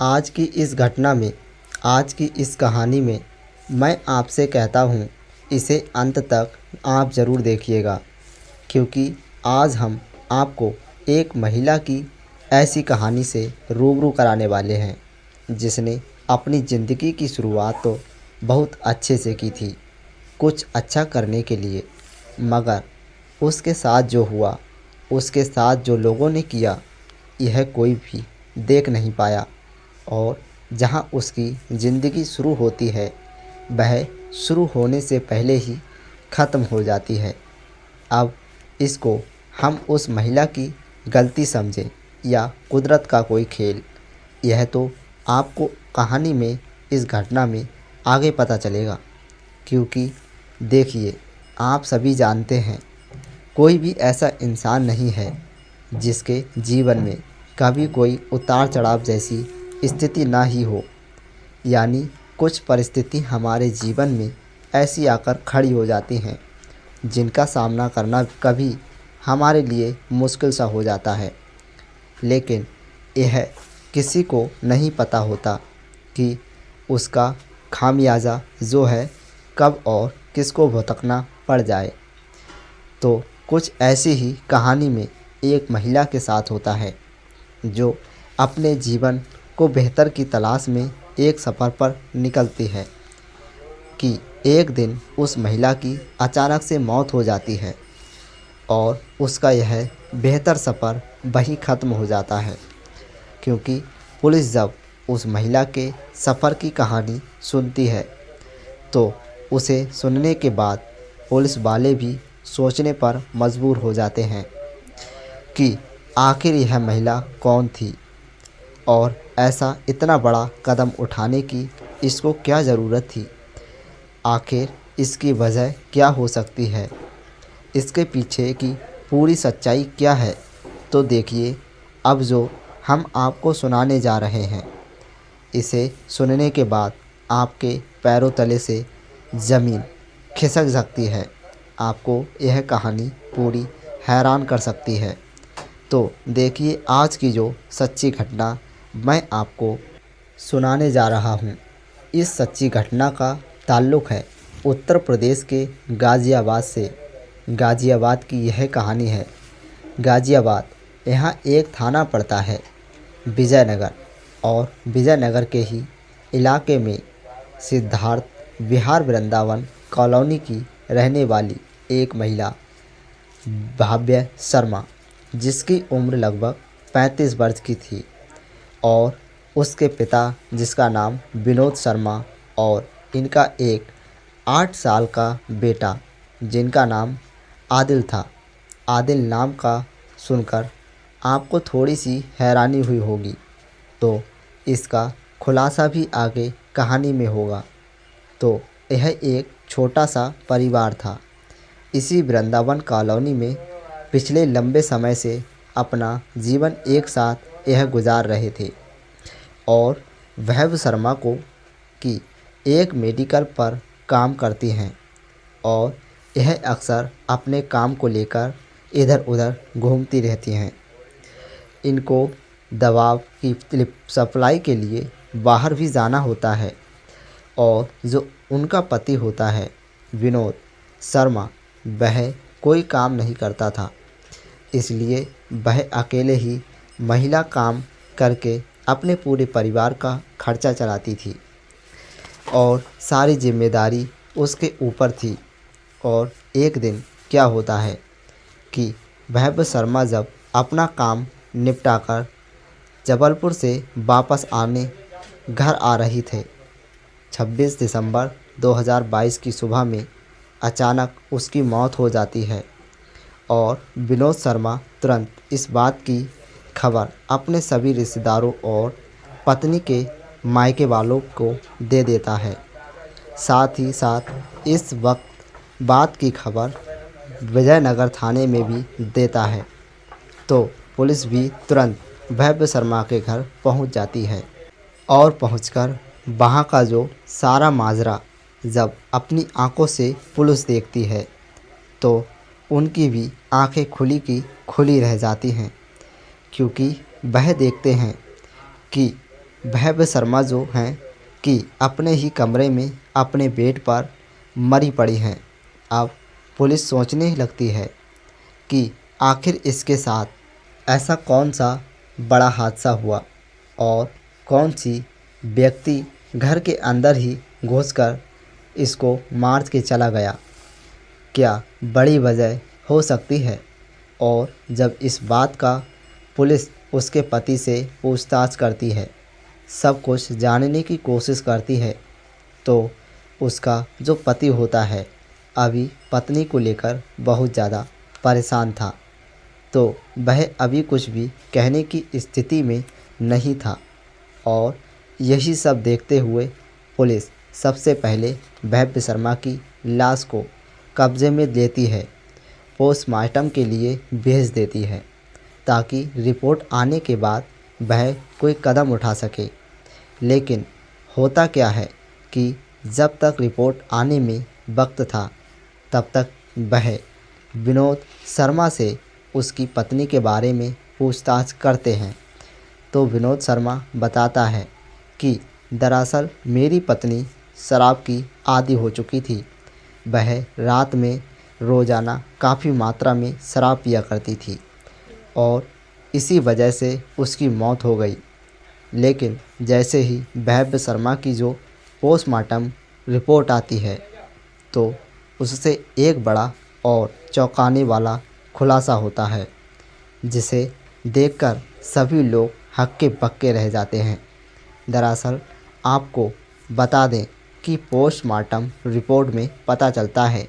आज की इस घटना में, आज की इस कहानी में मैं आपसे कहता हूँ, इसे अंत तक आप ज़रूर देखिएगा, क्योंकि आज हम आपको एक महिला की ऐसी कहानी से रूबरू कराने वाले हैं जिसने अपनी ज़िंदगी की शुरुआत तो बहुत अच्छे से की थी, कुछ अच्छा करने के लिए, मगर उसके साथ जो हुआ, उसके साथ जो लोगों ने किया, यह कोई भी देख नहीं पाया। और जहाँ उसकी ज़िंदगी शुरू होती है, वह शुरू होने से पहले ही ख़त्म हो जाती है। अब इसको हम उस महिला की गलती समझें या कुदरत का कोई खेल, यह तो आपको कहानी में, इस घटना में आगे पता चलेगा। क्योंकि देखिए, आप सभी जानते हैं, कोई भी ऐसा इंसान नहीं है जिसके जीवन में कभी कोई उतार चढ़ाव जैसी स्थिति ना ही हो। यानी कुछ परिस्थिति हमारे जीवन में ऐसी आकर खड़ी हो जाती हैं जिनका सामना करना कभी हमारे लिए मुश्किल सा हो जाता है। लेकिन यह किसी को नहीं पता होता कि उसका खामियाजा जो है कब और किसको भुगतना पड़ जाए। तो कुछ ऐसी ही कहानी में एक महिला के साथ होता है जो अपने जीवन को बेहतर की तलाश में एक सफ़र पर निकलती है कि एक दिन उस महिला की अचानक से मौत हो जाती है और उसका यह बेहतर सफ़र वहीं ख़त्म हो जाता है। क्योंकि पुलिस जब उस महिला के सफ़र की कहानी सुनती है तो उसे सुनने के बाद पुलिस वाले भी सोचने पर मजबूर हो जाते हैं कि आखिर यह महिला कौन थी और ऐसा इतना बड़ा कदम उठाने की इसको क्या ज़रूरत थी। आखिर इसकी वजह क्या हो सकती है, इसके पीछे की पूरी सच्चाई क्या है। तो देखिए, अब जो हम आपको सुनाने जा रहे हैं, इसे सुनने के बाद आपके पैरों तले से ज़मीन खिसक सकती है। आपको यह कहानी पूरी हैरान कर सकती है। तो देखिए, आज की जो सच्ची घटना मैं आपको सुनाने जा रहा हूँ, इस सच्ची घटना का ताल्लुक़ है उत्तर प्रदेश के गाज़ियाबाद से। गाज़ियाबाद की यह कहानी है। गाज़ियाबाद, यहाँ एक थाना पड़ता है विजयनगर, और विजयनगर के ही इलाके में सिद्धार्थ विहार वृंदावन कॉलोनी की रहने वाली एक महिला भाव्य शर्मा, जिसकी उम्र लगभग 35 वर्ष की थी, और उसके पिता जिसका नाम विनोद शर्मा, और इनका एक 8 साल का बेटा जिनका नाम आदिल था। आदिल नाम का सुनकर आपको थोड़ी सी हैरानी हुई होगी, तो इसका खुलासा भी आगे कहानी में होगा। तो यह एक छोटा सा परिवार था। इसी वृंदावन कॉलोनी में पिछले लंबे समय से अपना जीवन एक साथ यह गुजार रहे थे। और वैभव शर्मा को कि एक मेडिकल पर काम करती हैं, और यह अक्सर अपने काम को लेकर इधर उधर घूमती रहती हैं। इनको दवा की सप्लाई के लिए बाहर भी जाना होता है, और जो उनका पति होता है विनोद शर्मा, वह कोई काम नहीं करता था, इसलिए वह अकेले ही महिला काम करके अपने पूरे परिवार का खर्चा चलाती थी, और सारी जिम्मेदारी उसके ऊपर थी। और एक दिन क्या होता है कि वैभव शर्मा जब अपना काम निपटाकर जबलपुर से वापस आने घर आ रही थे, 26 दिसंबर 2022 की सुबह में अचानक उसकी मौत हो जाती है। और विनोद शर्मा तुरंत इस बात की खबर अपने सभी रिश्तेदारों और पत्नी के मायके वालों को दे देता है। साथ ही साथ इस वक्त बात की खबर विजयनगर थाने में भी देता है। तो पुलिस भी तुरंत वैभव शर्मा के घर पहुंच जाती है, और पहुंचकर वहां का जो सारा माजरा जब अपनी आंखों से पुलिस देखती है, तो उनकी भी आंखें खुली की खुली रह जाती हैं। क्योंकि वह देखते हैं कि भव्य शर्मा जो हैं कि अपने ही कमरे में अपने बेड पर मरी पड़ी हैं। अब पुलिस सोचने ही लगती है कि आखिर इसके साथ ऐसा कौन सा बड़ा हादसा हुआ और कौन सी व्यक्ति घर के अंदर ही घुसकर इसको मार के चला गया, क्या बड़ी वजह हो सकती है। और जब इस बात का पुलिस उसके पति से पूछताछ करती है, सब कुछ जानने की कोशिश करती है, तो उसका जो पति होता है अभी पत्नी को लेकर बहुत ज़्यादा परेशान था। तो वह अभी कुछ भी कहने की स्थिति में नहीं था। और यही सब देखते हुए पुलिस सबसे पहले भव्य शर्मा की लाश को कब्जे में लेती है, पोस्टमार्टम के लिए भेज देती है ताकि रिपोर्ट आने के बाद वह कोई कदम उठा सके। लेकिन होता क्या है कि जब तक रिपोर्ट आने में वक्त था तब तक वह विनोद शर्मा से उसकी पत्नी के बारे में पूछताछ करते हैं। तो विनोद शर्मा बताता है कि दरअसल मेरी पत्नी शराब की आदी हो चुकी थी। वह रात में रोज़ाना काफ़ी मात्रा में शराब पिया करती थी और इसी वजह से उसकी मौत हो गई। लेकिन जैसे ही भव्य शर्मा की जो पोस्टमार्टम रिपोर्ट आती है तो उससे एक बड़ा और चौंकाने वाला खुलासा होता है, जिसे देखकर सभी लोग हक्के बक्के रह जाते हैं। दरअसल आपको बता दें कि पोस्टमार्टम रिपोर्ट में पता चलता है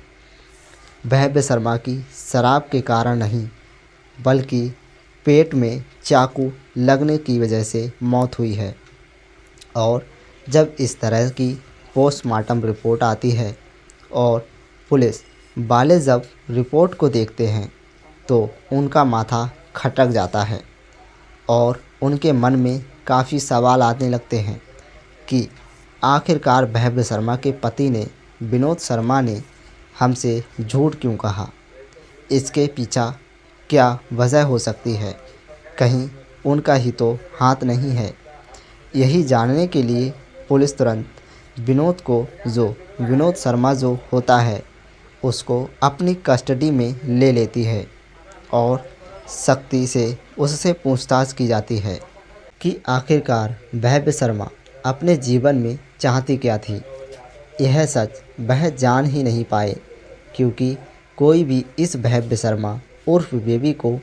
भव्य शर्मा की शराब के कारण नहीं बल्कि पेट में चाकू लगने की वजह से मौत हुई है। और जब इस तरह की पोस्टमार्टम रिपोर्ट आती है और पुलिस वाले जब रिपोर्ट को देखते हैं तो उनका माथा खटक जाता है और उनके मन में काफ़ी सवाल आने लगते हैं कि आखिरकार भव्य शर्मा के पति ने विनोद शर्मा ने हमसे झूठ क्यों कहा, इसके पीछा क्या वजह हो सकती है, कहीं उनका ही तो हाथ नहीं है। यही जानने के लिए पुलिस तुरंत विनोद शर्मा जो होता है उसको अपनी कस्टडी में ले लेती है और सख्ती से उससे पूछताछ की जाती है कि आखिरकार भव्य शर्मा अपने जीवन में चाहती क्या थी। यह सच वह जान ही नहीं पाए क्योंकि कोई भी इस भव्य शर्मा उर्फ बेबी को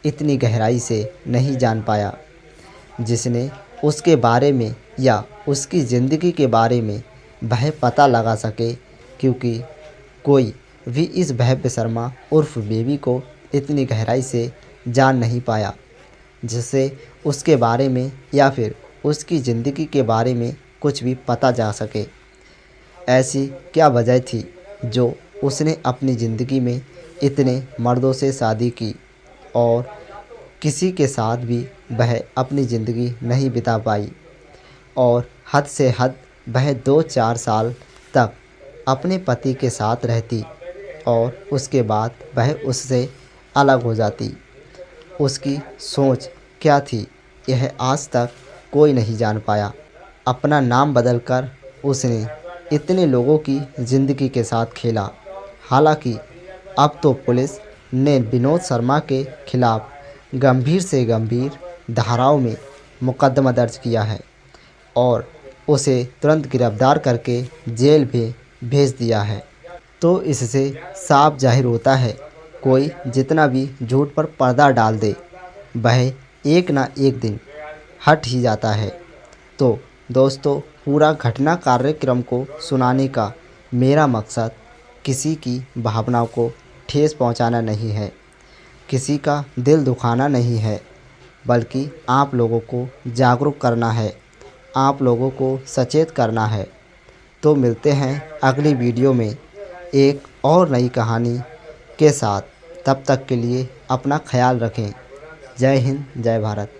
इतनी गहराई से नहीं जान पाया जिसने उसके बारे में या उसकी ज़िंदगी के बारे में वह पता लगा सके, क्योंकि कोई भी इस भव्य शर्मा उर्फ बेबी को इतनी गहराई से जान नहीं पाया जिससे उसके बारे में या फिर उसकी ज़िंदगी के बारे में कुछ भी पता जा सके। ऐसी क्या वजह थी जो उसने अपनी ज़िंदगी में इतने मर्दों से शादी की और किसी के साथ भी वह अपनी ज़िंदगी नहीं बिता पाई और हद से हद वह 2-4 साल तक अपने पति के साथ रहती और उसके बाद वह उससे अलग हो जाती। उसकी सोच क्या थी यह आज तक कोई नहीं जान पाया। अपना नाम बदलकर उसने इतने लोगों की ज़िंदगी के साथ खेला। हालांकि अब तो पुलिस ने विनोद शर्मा के खिलाफ गंभीर से गंभीर धाराओं में मुकदमा दर्ज किया है और उसे तुरंत गिरफ्तार करके जेल में भेज दिया है। तो इससे साफ जाहिर होता है कोई जितना भी झूठ पर पर्दा डाल दे वह एक ना एक दिन हट ही जाता है। तो दोस्तों, पूरा घटना कार्यक्रम को सुनाने का मेरा मकसद किसी की भावनाओं को ठेस पहुंचाना नहीं है, किसी का दिल दुखाना नहीं है, बल्कि आप लोगों को जागरूक करना है, आप लोगों को सचेत करना है। तो मिलते हैं अगली वीडियो में एक और नई कहानी के साथ। तब तक के लिए अपना ख्याल रखें। जय हिंद, जय भारत।